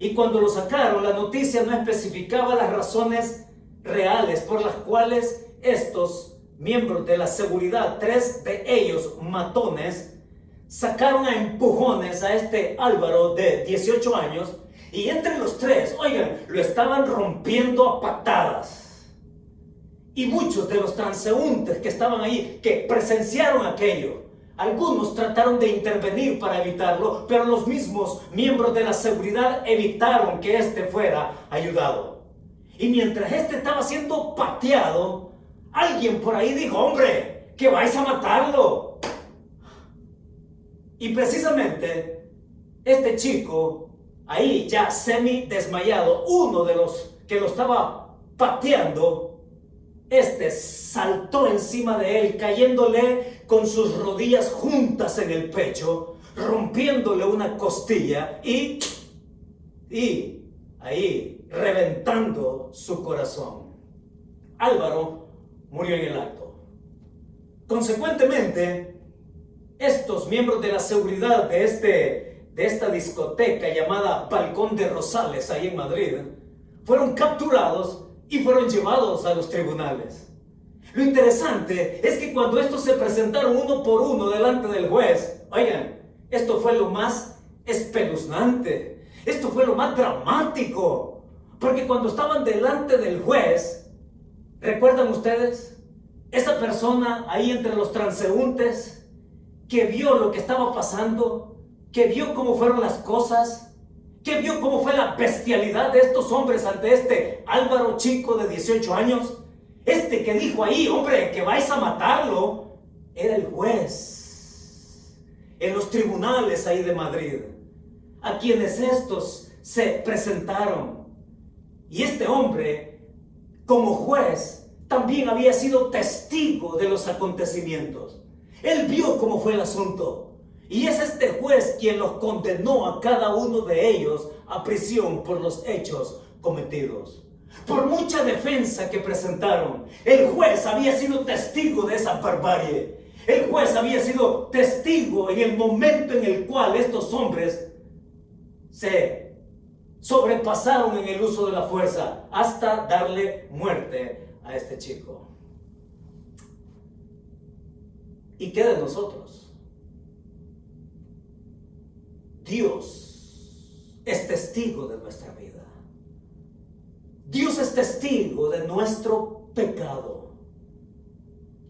S1: Y cuando lo sacaron, la noticia no especificaba las razones reales por las cuales estos miembros de la seguridad, 3 de ellos matones, sacaron a empujones a este Álvaro de 18 años, y entre los 3, oigan, lo estaban rompiendo a patadas. Y muchos de los transeúntes que estaban ahí, que presenciaron aquello, algunos trataron de intervenir para evitarlo, pero los mismos miembros de la seguridad evitaron que este fuera ayudado. Y mientras este estaba siendo pateado, alguien por ahí dijo: hombre, que vais a matarlo. Y precisamente este chico, ahí ya semi desmayado, uno de los que lo estaba pateando, saltó encima de él, cayéndole con sus rodillas juntas en el pecho, rompiéndole una costilla y ahí reventando su corazón. Álvaro murió en el acto. Consecuentemente, estos miembros de la seguridad de esta discoteca llamada Balcón de Rosales, ahí en Madrid, fueron capturados y fueron llevados a los tribunales. Lo interesante es que cuando estos se presentaron uno por uno delante del juez, oigan, esto fue lo más espeluznante, esto fue lo más dramático, porque cuando estaban delante del juez, ¿recuerdan ustedes? Esa persona ahí entre los transeúntes que vio lo que estaba pasando, que vio cómo fueron las cosas, que vio cómo fue la bestialidad de estos hombres ante este Álvaro chico de 18 años, que dijo ahí: hombre, que vais a matarlo, era el juez en los tribunales ahí de Madrid, a quienes estos se presentaron. Y este hombre, como juez, también había sido testigo de los acontecimientos. Él vio cómo fue el asunto. Y es este juez quien los condenó a cada uno de ellos a prisión por los hechos cometidos. Por mucha defensa que presentaron, el juez había sido testigo de esa barbarie. El juez había sido testigo en el momento en el cual estos hombres se sobrepasaron en el uso de la fuerza hasta darle muerte a este chico. ¿Y qué de nosotros? Dios es testigo de nuestra vida. Dios es testigo de nuestro pecado.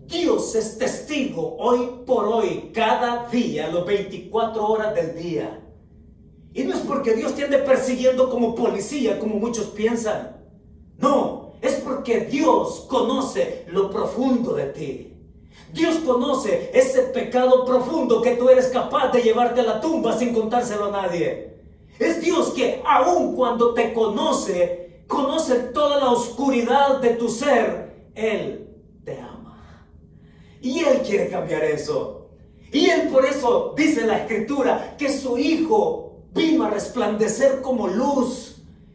S1: Dios es testigo hoy por hoy, cada día, las 24 horas del día. Y no es porque Dios te ande persiguiendo como policía, como muchos piensan. No, es porque Dios conoce lo profundo de ti. Dios conoce ese pecado profundo que tú eres capaz de llevarte a la tumba sin contárselo a nadie. Es Dios que aun cuando te conoce, conoce toda la oscuridad de tu ser. Él te ama. Y Él quiere cambiar eso. Y Él por eso dice la Escritura que su Hijo vino a resplandecer como luz.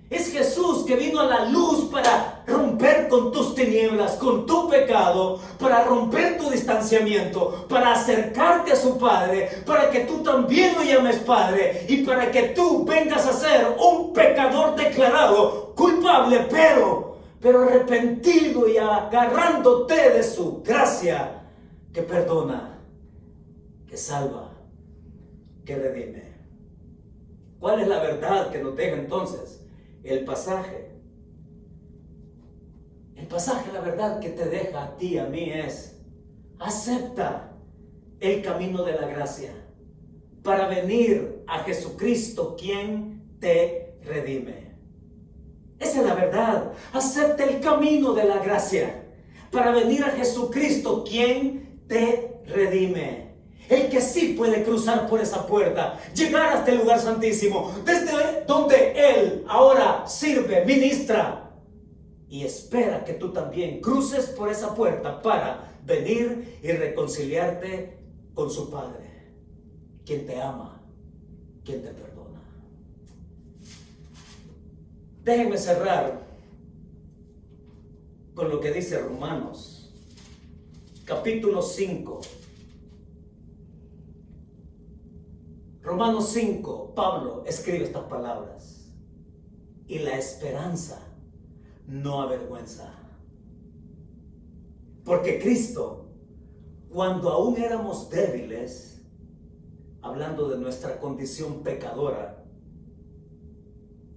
S1: Es Jesús que vino a la luz para romper con tus tinieblas, con tu pecado, para romper tu distanciamiento, para acercarte a su Padre, para que tú también lo llames Padre y para que tú vengas a ser un pecador declarado culpable, pero arrepentido y agarrándote de su gracia que perdona, que salva, que redime. ¿Cuál es la verdad que nos deja entonces el pasaje? El pasaje, la verdad que te deja a ti, a mí es: acepta el camino de la gracia para venir a Jesucristo, quien te redime. Esa es la verdad. Acepta el camino de la gracia para venir a Jesucristo, quien te redime. El que sí puede cruzar por esa puerta, llegar hasta el lugar santísimo, desde donde Él ahora sirve, ministra, y espera que tú también cruces por esa puerta para venir y reconciliarte con su Padre, quien te ama, quien te perdona. Déjenme cerrar con lo que dice Romanos, capítulo 5. Romanos 5, Pablo escribe estas palabras: y la esperanza no avergüenza, porque Cristo, cuando aún éramos débiles, hablando de nuestra condición pecadora,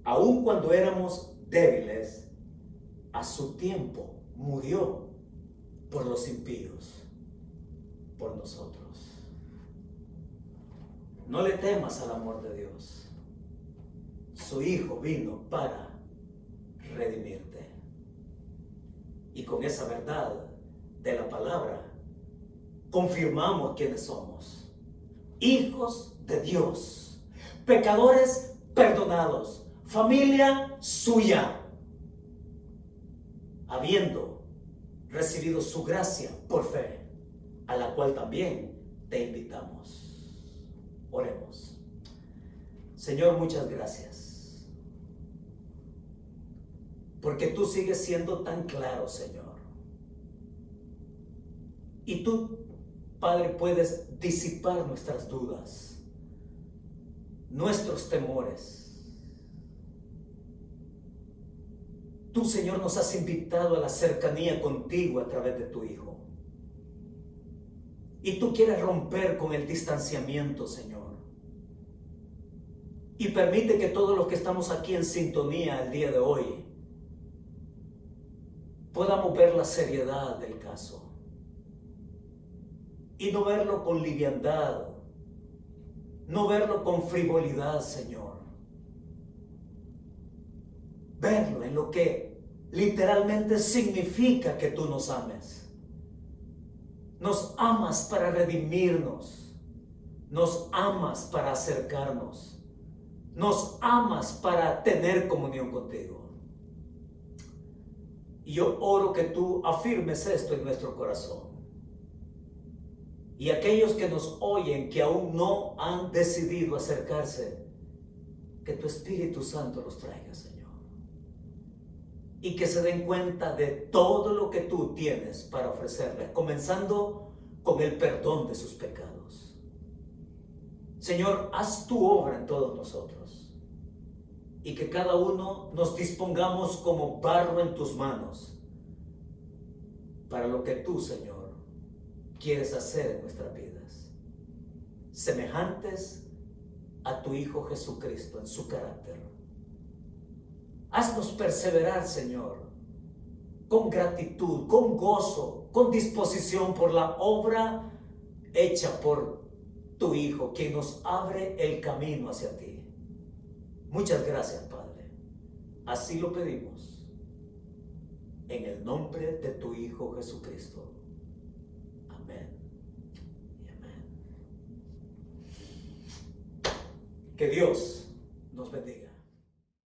S1: aún cuando éramos débiles, a su tiempo murió por los impíos, por nosotros. No le temas al amor de Dios. Su Hijo vino para redimirte. Y con esa verdad de la palabra, confirmamos quiénes somos: hijos de Dios, pecadores perdonados, familia suya, habiendo recibido su gracia por fe, a la cual también te invitamos. Oremos. Señor, muchas gracias, porque tú sigues siendo tan claro, Señor. Y tú, Padre, puedes disipar nuestras dudas, nuestros temores. Tú, Señor, nos has invitado a la cercanía contigo a través de tu Hijo. Y tú quieres romper con el distanciamiento, Señor. Y permite que todos los que estamos aquí en sintonía el día de hoy podamos ver la seriedad del caso. Y no verlo con liviandad, no verlo con frivolidad, Señor. Verlo en lo que literalmente significa que tú nos ames. Nos amas para redimirnos, nos amas para acercarnos, nos amas para tener comunión contigo. Y yo oro que tú afirmes esto en nuestro corazón. Y aquellos que nos oyen, que aún no han decidido acercarse, que tu Espíritu Santo los traiga, Señor. Y que se den cuenta de todo lo que tú tienes para ofrecerles, comenzando con el perdón de sus pecados. Señor, haz tu obra en todos nosotros. y que cada uno nos dispongamos como barro en tus manos para lo que tú, Señor, quieres hacer en nuestras vidas, semejantes a tu Hijo Jesucristo en su carácter. Haznos perseverar, Señor, con gratitud, con gozo, con disposición por la obra hecha por tu Hijo, quien nos abre el camino hacia ti. Muchas gracias, Padre. Así lo pedimos en el nombre de tu Hijo Jesucristo. Amén y amén. Que Dios nos bendiga.